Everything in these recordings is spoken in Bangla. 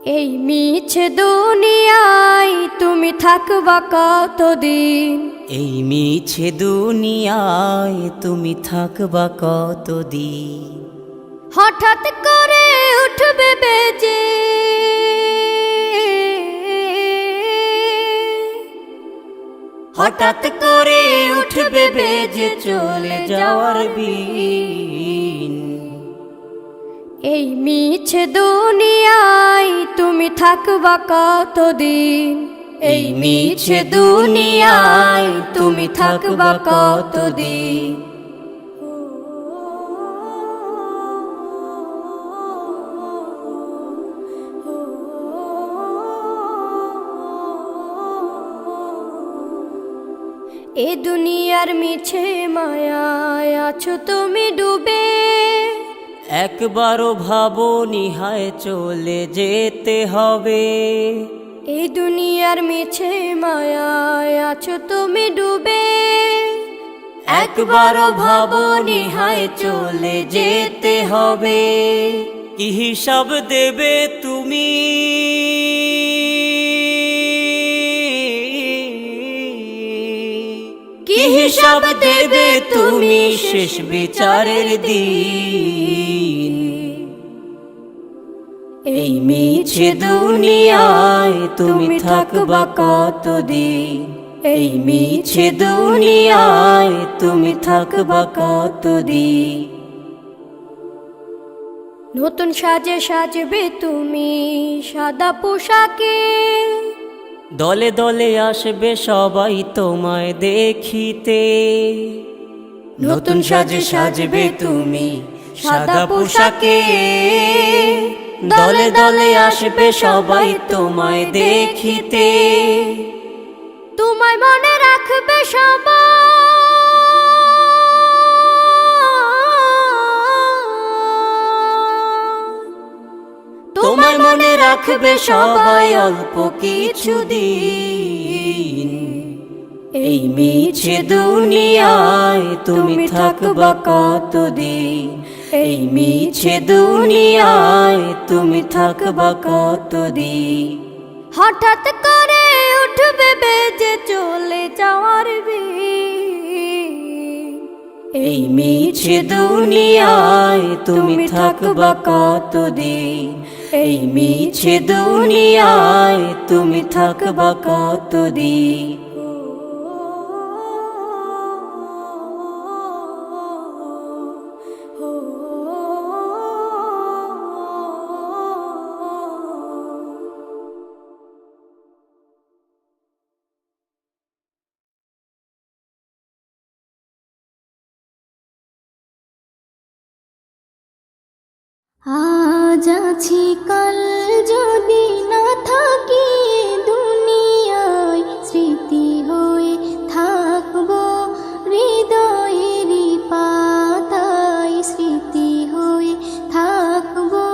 এই মিছে দুনিয়ায় তুমি থাকবা কতদিন? এই মিছে দুনিয়ায় তুমি থাকবা কতদিন? হঠাৎ করে উঠবে বেজে হঠাৎ করে উঠবে বেজে চলে যাওয়ার বিন। এই মিছে দুনিয়ায় তুমি থাকবা কতদিন? এই মিছে দুনিয়ায় তুমি থাকবা কতদিন? এ দুনিয়ার মিছে মায়ায় আছো তুমি ডুবে, একবারও ভাবনি হায় চলে যেতে হবে। এই দুনিয়ার মিছে মায়ায় আছো তুমি ডুবে, একবারও ভাবনি হায় চলে যেতে হবে। কি হিসাব দেবে তুমি? কি হিসাব দেবে তুমি শেষ বিচারের দিন? এই মিছে দুনিয়ায় তুমি থাকবা কতদিন? এই মিছে দুনিয়ায় তুমি থাকবা কতদিন? নতুন সাজে সাজবে তুমি সাদা পোশাকে, দলে দলে আসবে সবাই তোমায় দেখিতে। নতুন সাজে সাজবে তুমি সাদা পোশাকে, দলে দলে আসবে সবাই তোমায় দেখিতে। তোমায় মনে রাখবে সবাই, তোমায় মনে রাখবে সবাই অল্প কিছু দিন। এই মিছে দুনিয়ায় তুমি থাকবা কতদিন? এই মিছে দুনিয়ায় তুমি থাকবা কতদিন? হঠাৎ করে উঠবে বেজে চলে যাওয়ার বিন। এই মিছে দুনিয়ায় তুমি থাকবা কতদিন? এই মিছে দুনিয়ায় তুমি থাকবা কতদিন? আজ আছি কাল যদি না থাকি দুনিয়ায়, স্মৃতি হয়ে থাকবো হৃদয়েরই পাতায়, স্মৃতি হয়ে থাকবো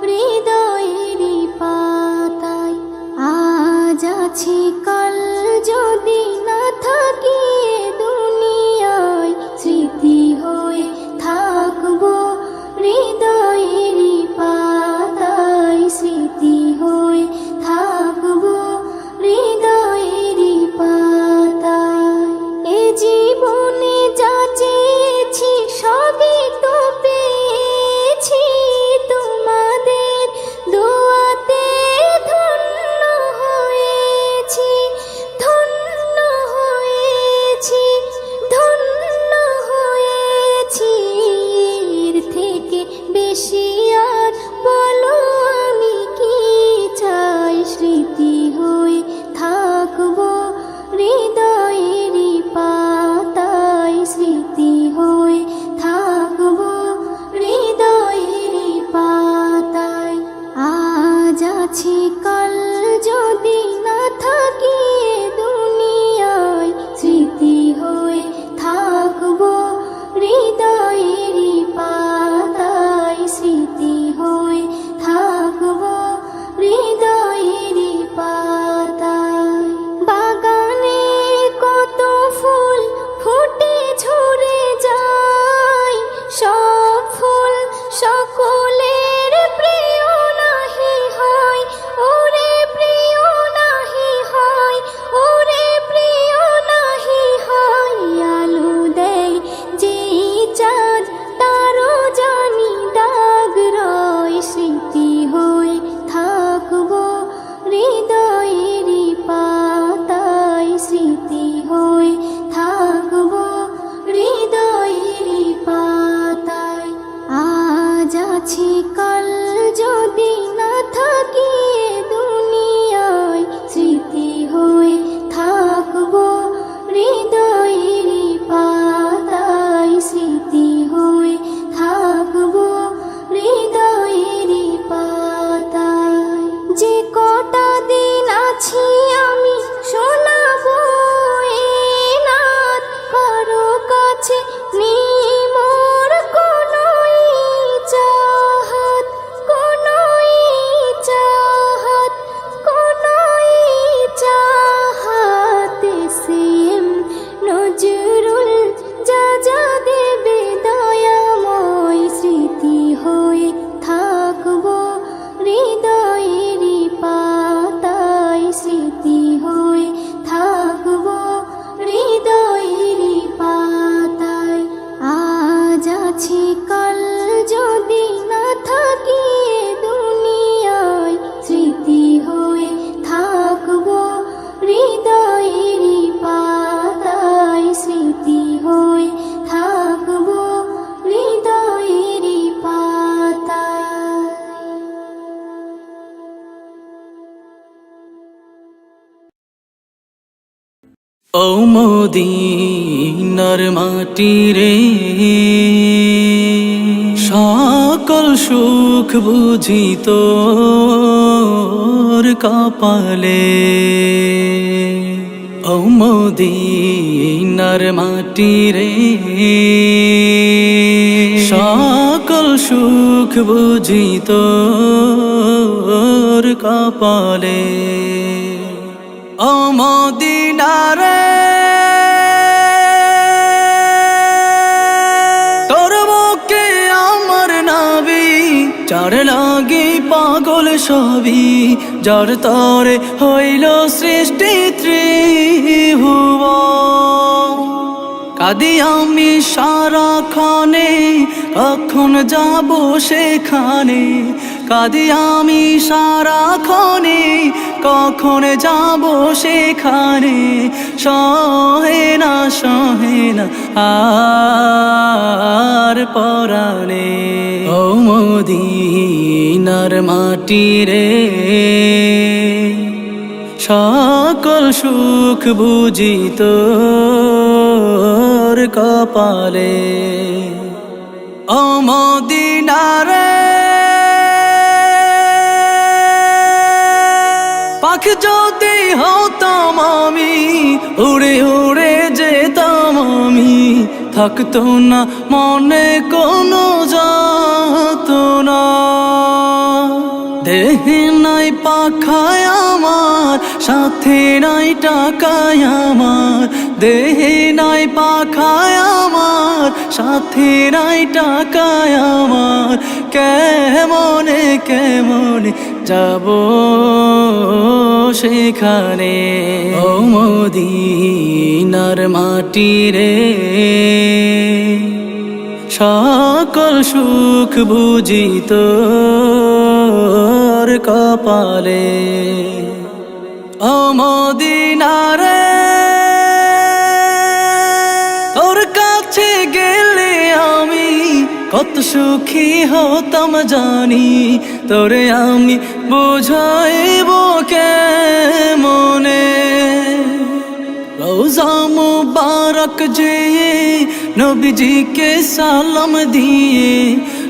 হৃদয়েরই পাতায়। আজ আছি কাল যদি না থাকি দুনিয়ায়, স্মৃতি হয়ে থাকবো হৃদয়েরই পাতায়, স্মৃতি ও মদিনার মাটি রে, সকল সুখ বুঝি তোর কপালে। ও মদিনার মাটি রে, সকল সুখ বুঝি তোর কপালে। ও মদিনা রে, তোর বুকে আমার নাবি, যার লাগি পাগল সবই, যার তরে হইল সৃষ্টি ত্রিভুবন। কাঁদি আমি সারাক্ষণে, কখন যাব সেখানে। কাঁদি আমি সারাক্ষণে, কখন যাব সেখানে। সহে না আর পরাণে। ও মদিনার মাটি রে, সকল সুখ বুঝি তোর কপালে। ও মদিনা রে, পাখি যদি হতাম আমি, উড়ে উড়ে যেতাম আমি। থাকতো না মনে কোনো যাতনা। দেহে নাই পাখায় আমার, সাথে নাই টাকায় আমার। দেহে নাই পাখায় আমার, সাথে নাই টাকায় আমার। কেমনে কেমনে যাব সেখানে। ও মদিনার মাটি রে, সকল সুখ বুঝি তোর কপালে। ও মদিনা রে, তোর কাছে গেলে আমি কত সুখী হতাম জানি। তোরে আমি বুঝাইব কেমনে। রোজা মুবারক যেয়ে নবীজিকে সালাম দিয়ে।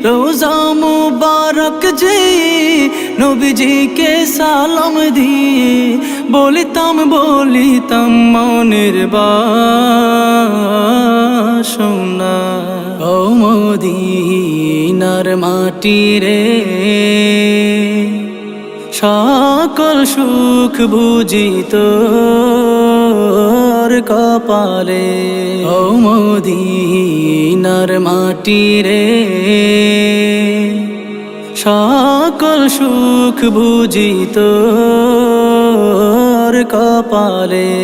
রোজা মুবারক যেয়ে নবীজিকে সালাম দিয়ে। বলিতাম মনের বাসনা। ও মদিনার মাটি রে, সকল সুখ বুঝি তোর কপালে। ও মদিনার মাটি রে, সকল সুখ বুঝি তোর কপালে।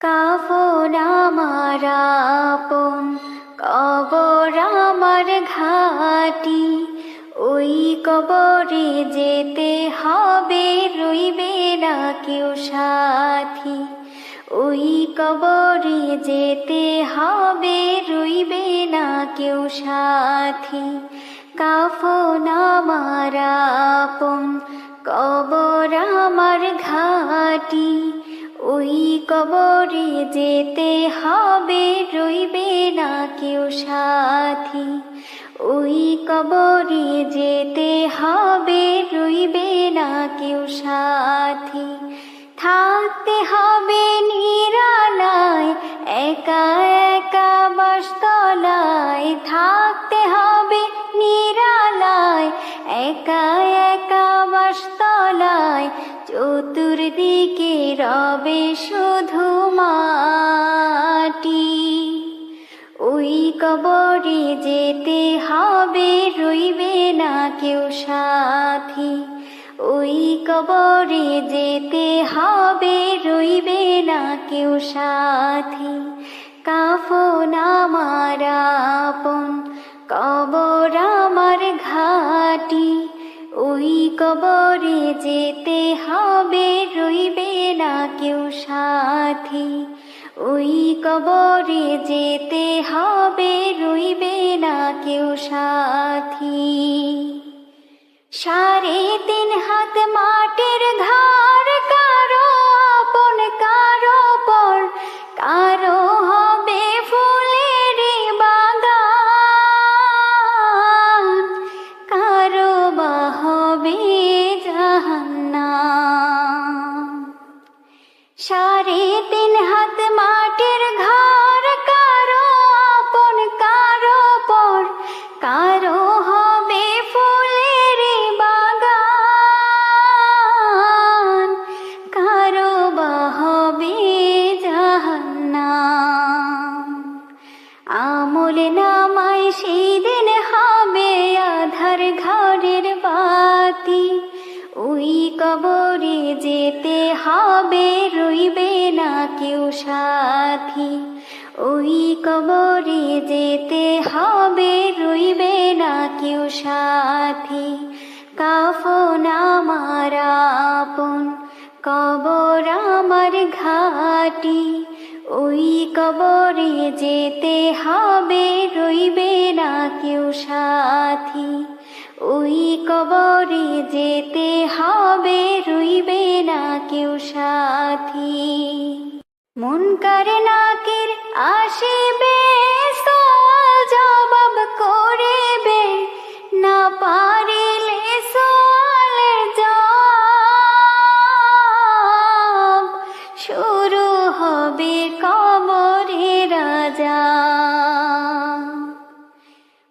কাফন আমার আপন, কবর আমার ঘাটি। ওই কবরে যেতে হবে, রইবে না কেউ সাথী। ওই কবরে যেতে হবে, রইবে না কেউ সাথী। কাফন আমার আপন, কবর আমার ঘাটি। ওই কবরে যেতে হবে, রইবে না কেউ সাথী। ওই কবরে যেতে হবে, রইবে না কেউ সাথী। থাকতে হবে নিরালায়, একা একা বাসতলায়। থাকতে হবে নিরালায়, একা একা বাসতলায়। চতুর্দিকে রবে শুধু মাটি। ওই কবরে যেতে হবে, রইবে না কেউ সাথী। ওই কবরে যেতে হবে, রইবে না কেউ সাথী। কাফন আমার আপন, কবর আমার ঘাটি। ওই কবরে যেতে হবে, রইবে না কেউ সাথী। ওই কবরে যেতে হবে, রইবে না কেউ সাথী। 3.5 হাত মাটির ঘর, কারো আপন কারো পর, কারো হবে ফুলের বাগান, কারো বা হবে জাহান্নাম। 3.5 হাত মাটির ঘর, কারো আপন কারো পর, কারো হবে ফুলের বাগান, কারো বা হবে জাহান্নাম। আমল নামায় সেদিন হবে আধার ঘরের বাতি, ওই কবরে যেতে হবে, রইবে না কেউ সাথী। ওই কবরে যেতে হবে, রইবে না কেউ সাথী। কাফন আমার আপন, কবর আমার ঘাটি, ওই কবরে যেতে হবে, রইবে না কেউ সাথী। ওই কবরে যেতে হবে, রইবে না কেউ সাথী। মুনকার নাকির আসিবে, সওয়াল জবাব করিবে, না পারিলে সওয়ালের জবাব, শুরু হবে কবরের আযাব।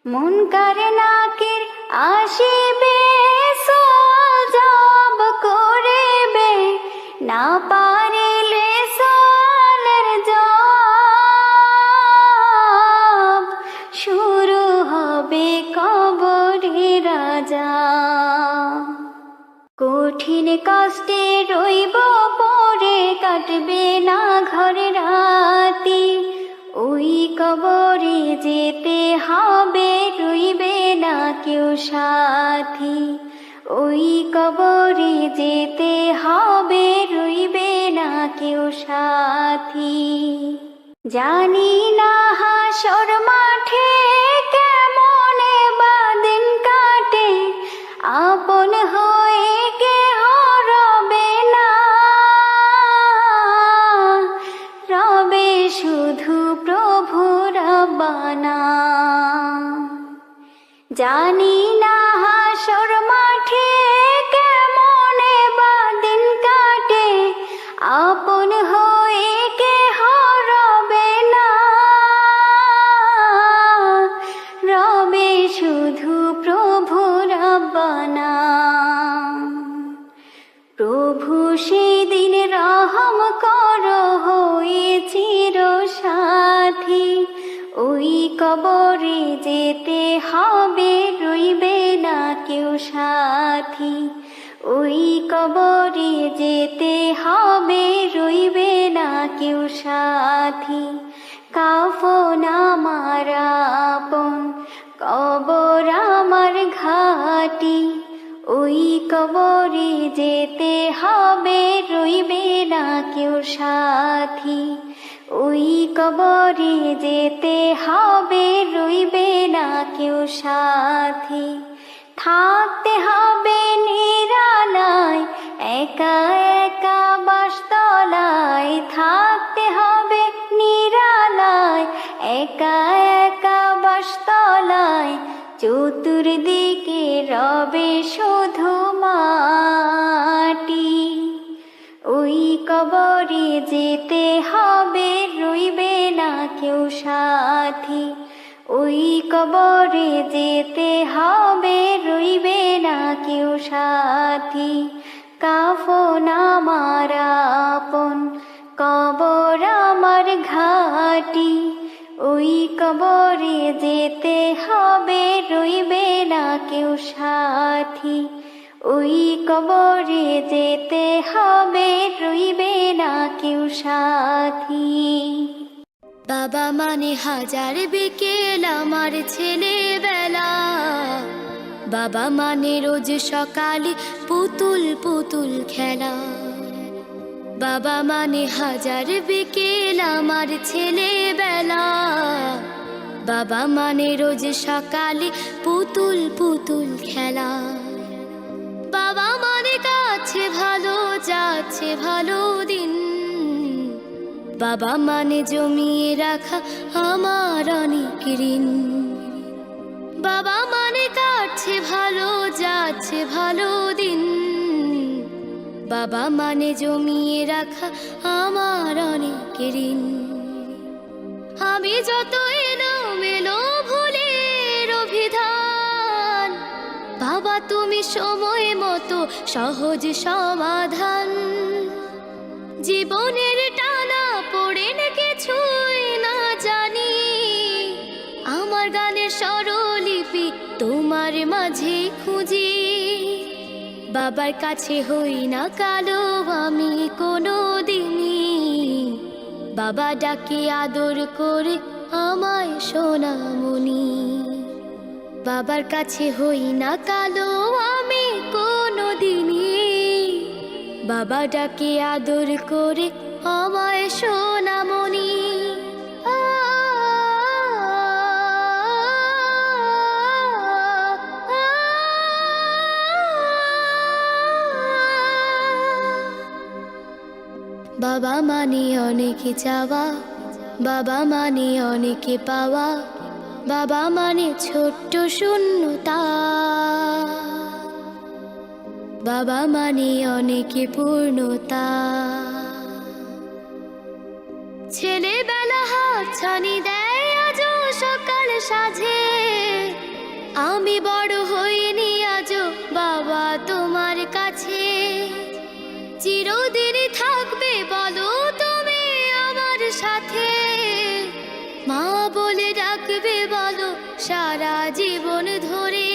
মুনকার নাকির আসিবে, সওয়াল জবাব করিবে, না পারিলে সওয়ালের জবাব, শুরু হবে কবরের আযাব। কঠিন কষ্টে রইব পরে, কাটবে না ঘর রাতি, ওই কবরে যেতে হবে, রইবে না কেউ সাথী। ওই কবরে যেতে হবে, রইবে না কেউ সাথী। জানি না হাসর মাঠে কেমনে বাদিন কাটে, আপন হয়ে কেহ রবে না, রবে শুধু প্রভু রব্বানা। জানি না হাসর মাঠে কেমনে বাদিন কাটে, আপন হয়ে কেহ রবে না, রবে শুধু প্রভু রব্বানা। প্রভু সেদিন রহম করো, হয়ে চির সাথী। ওই কবরে যেতে হবে, রইবে না কেউ সাথী। ওই কবরে যেতে হবে, রইবে না কেউ সাথী। কাফন আমার আপন, কবর আমার ঘাটি, ওই কবরে যেতে হবে, রইবে না কেউ সাথী। ওই কবরে যেতে হবে, রইবে না কেউ সাথী। থাকতে হবে নিরালায়, একা একা বাসতলায়, থাকতে হবে নিরালায়, একা একা বাসতলায়, চতুর্দিকে রবে শুধু মাটি। ওই কবরে যেতে হবে, রইবে না কেউ সাথী। ওই কবরে যেতে হবে, রইবে না কেউ সাথী। কাফন আমার আপন, কবর আমার ঘাটি, ওই কবরে যেতে হবে, রইবে না কেউ সাথী। ওই কবরে যেতে হবে, রইবে না কেউ সাথী। বাবা মানে হাজার বিকেল আমার ছেলেবেলা, বাবা মানে রোজ সকালে পুতুল পুতুল খেলা। বাবা মানে হাজার বিকেল আমার ছেলেবেলা, বাবা মানে রোজ সকালে পুতুল পুতুল খেলা। বাবা মানে কাছে ভালো যাচ্ছে ভালো দিন, বাবা মানে জমিয়ে রাখা আমার অনেক ঋণ। বাবা মানে কাটছে ভালো যাচ্ছে ভালো দিন, বাবা মানে জমিয়ে রাখা আমার অনেক ঋণ। আমি যত এলোমেলো ভুলের অভিধান, বাবা তুমি সময় মতো সহজ সমাধান। জীবনের টানা পড়ে না কিছুই না জানি, আমার গানের স্বরলিপি তোমার মাঝে খুঁজি। বাবার কাছে হই না কালো আমি কোনো দিনই, বাবা ডাকে আদর করে আমায় সোনামণি। বাবার কাছে হই না কালো আমি কোনো দিনই, বাবা ডাকে আদর করে আমায় সোনামণি। বাবা মানে অনেক চাওয়া, বাবা মানে অনেকে পাওয়া, বাবা মানে ছোট্ট শূন্যতা, বাবা মানে অনেকে পূর্ণতা। ছেলেবেলা হাত ছানি দেয় আজও সকাল সাজে, আমি বড় হইনি আজও বাবা তোমার কাছে। চিরদিনই থাকবে বলো তুমি আমার সাথে, মা বলে ডাকবে বলো সারা জীবন ধরে।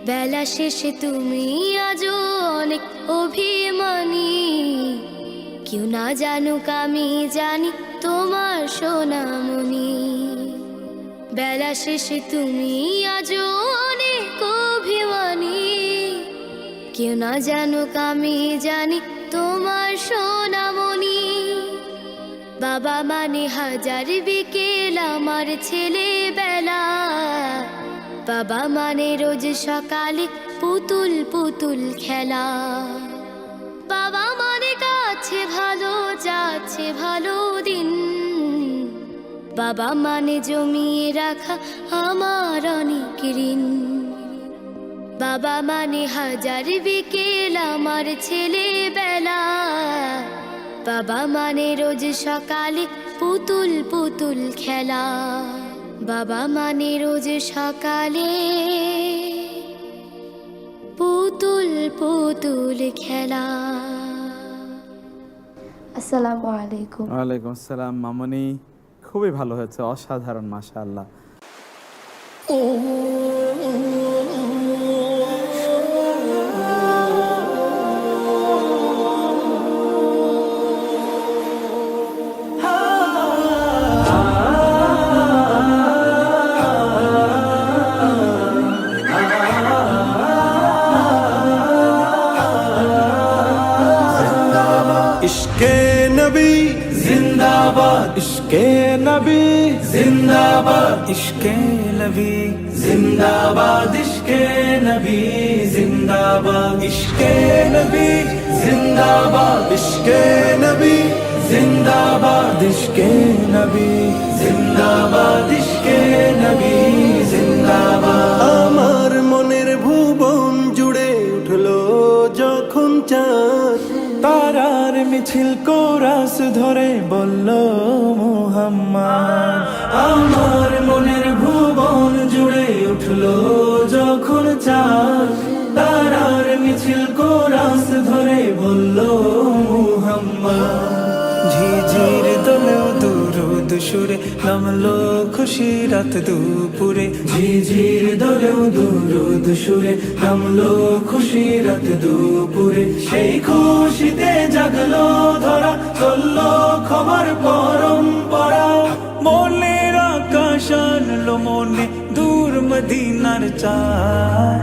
বেলা শেষে তুমি আজও অনেক অভিমানী, কেউ না জানুক আমি জানি তোমার সোনামণি। বেলা শেষে তুমি আজও অনেক অভিমানী, কেউ না জানুক আমি জানি তোমার সোনামণি। বাবা মানে হাজার বিকেল আমার ছেলেবেলা, বাবা মানে রোজ সকালে পুতুল পুতুল খেলা। বাবা মানে কাছে ভালো যাচ্ছে ভালো দিন, বাবা মানে জমিয়ে রাখা আমার অনেক ঋণ। বাবা মানে হাজার বিকেল আমার ছেলেবেলা, বাবা মানে রোজ সকালে পুতুল পুতুল খেলা। বাবা মানে রোজ সকালে পুতুল পুতুল খেলা। আসসালামু আলাইকুম। ওয়ালাইকুম আসসালাম মামনি, খুবই ভালো হয়েছে, অসাধারণ, মাশাআল্লাহ। इश्के नबी जिंदाबाद, इश्के नबी जिंदाबाद, इश्के नबी जिंदाबाद, इश्के नबी जिंदाबाद, इश्के नबी जिंदाबाद, इश्के नबी जिंदाबाद, इश्के नबी जिंदाबाद, इश्के नबी जिंदाबाद। আমার মনের ভুবন জুড়ে উঠলো যখন চাঁদ, তারার মিছিল কোরাস ধরে বলল মুহাম্মদ। আমার মনের ভুবন জুড়ে উঠলো যখন চাঁদ, তারার মিছিল কোরাস ধরে বলল মুহাম্মদ। ঝিঝির দোলেও দুরুদ সুরে নামলো খুশি রাত দুপুরে, ঝিঝির দোলেও দুরুদ সুরে নামলো খুশি রাত দুপুরে। সেই খুশিতে জাগলো ধরা, চললো খবর পরম্পরা। মনের আকাশ আনলো মনে দূর মদিনার চাঁদ।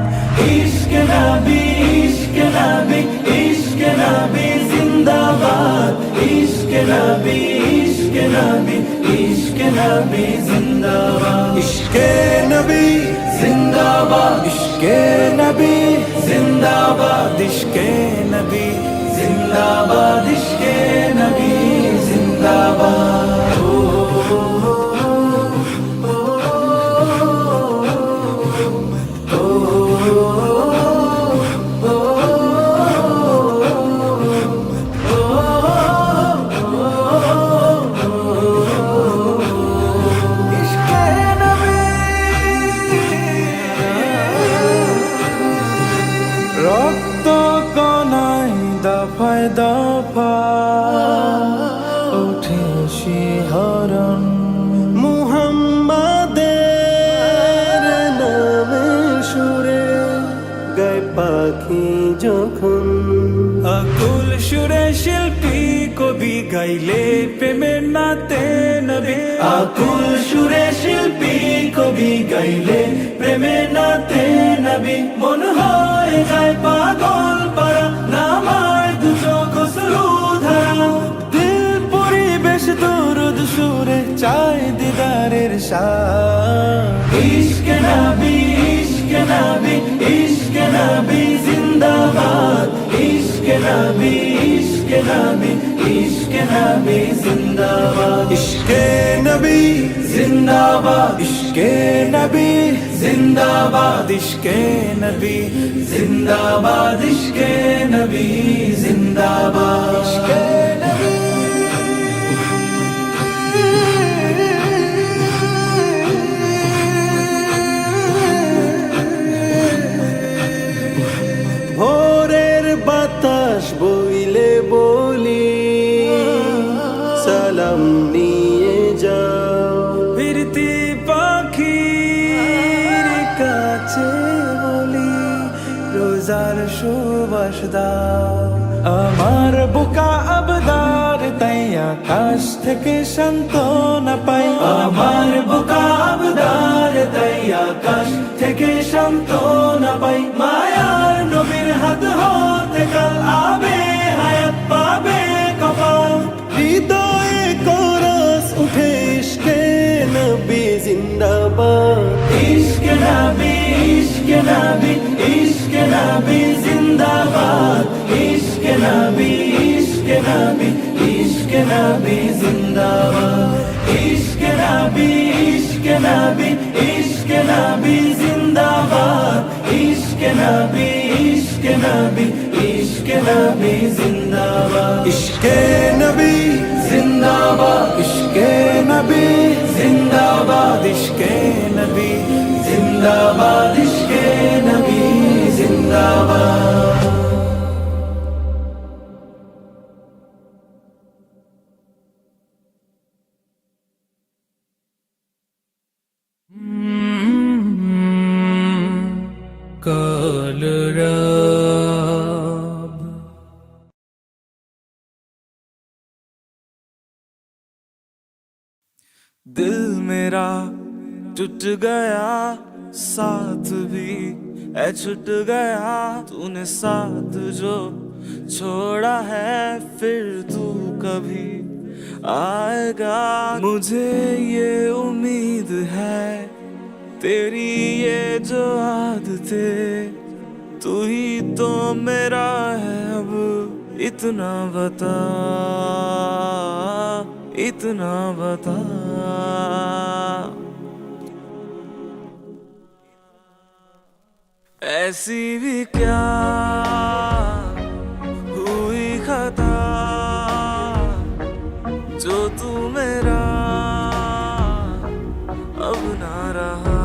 ইশকে নবী, ইশকে নবী, ইশকে নবী জিন্দাবাদ। जिंदाबाद इश्क नबी इश्क नबी इश्क नबी जिंदाबाद इश्क नबी जिंदाबाद इश्क नबी जिंदाबाद इश्क नबी जिंदाबाद इश्क नबी जिंदाबाद রক্ত কণায় দফায় দফা ওঠে শিহরণ মুহাম্মাদের নামে সুরে গায় পাখি যখন আকুল সুরে শিল্পী কবি গাইলে প্রেমের নাতে নবী আকুল সুরে শিল্পী কবি গাইলে প্রেমের নাতে নবী মন হয় যায় পাগল পারা নামার দু চোখ শুরু ধারা দিল পরিবেশ দরুদ সুরে চায় দিদারের শাহ ইশক নবী ইশক নবী ইশক নবী জিন্দাবাদ ইশক নবী ইশক নবী इश्क नबी जिंदाबाद इश्क नबी जिंदाबाद इश्क नबी जिंदाबाद इश्क नबी जिंदाबाद इश्क नबी जिंदाबाद इश्क नबी ভোরের বাতাস বইলে বলি সালাম নিয়ে যাও ফিরতি পাখির কাছে বলি রোজার সুবাস দাও আমার বুকা আবদার তাই আকাশ থেকে সান্ত্বনা পাই আমার বুকা আবদার তাই আকাশ থেকে সান্ত্বনা পাই মায়ার নবীর হাত হতে কাল আবে হায়াত পাবে কপাল হৃদয়ে কোরস উঠে ইশকে নবী জিন্দাবাদ ইশক নবী ইশক নবী ইশক নবী জিন্দাবাদ ইশক নবী ইশক নবী ইশক নবী জিন্দাবাদ ইশক নবী ইশক নবী ইশক নবী জিন্দাবাদ ইশক নবী ইশক নবী इश्क नबी जिंदाबाद इश्क नबी जिंदाबाद इश्क नबी जिंदाबाद इश्क नबी जिंदाबाद इश्क नबी जिंदाबाद दिल मेरा टूट गया साथ भी ऐ छूट गया तूने साथ जो छोड़ा है फिर तू कभी आएगा मुझे ये उम्मीद है तेरी ये जो आदतें तू ही तो मेरा है अब इतना बता इतना बता ऐसी भी क्या हुई खता जो तू मेरा अब ना रहा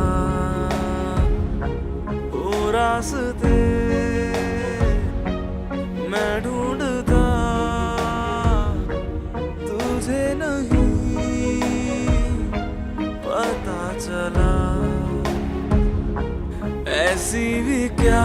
वो रास्ते मैं ढूंढता तुझे नहीं पता चला ऐसी भी क्या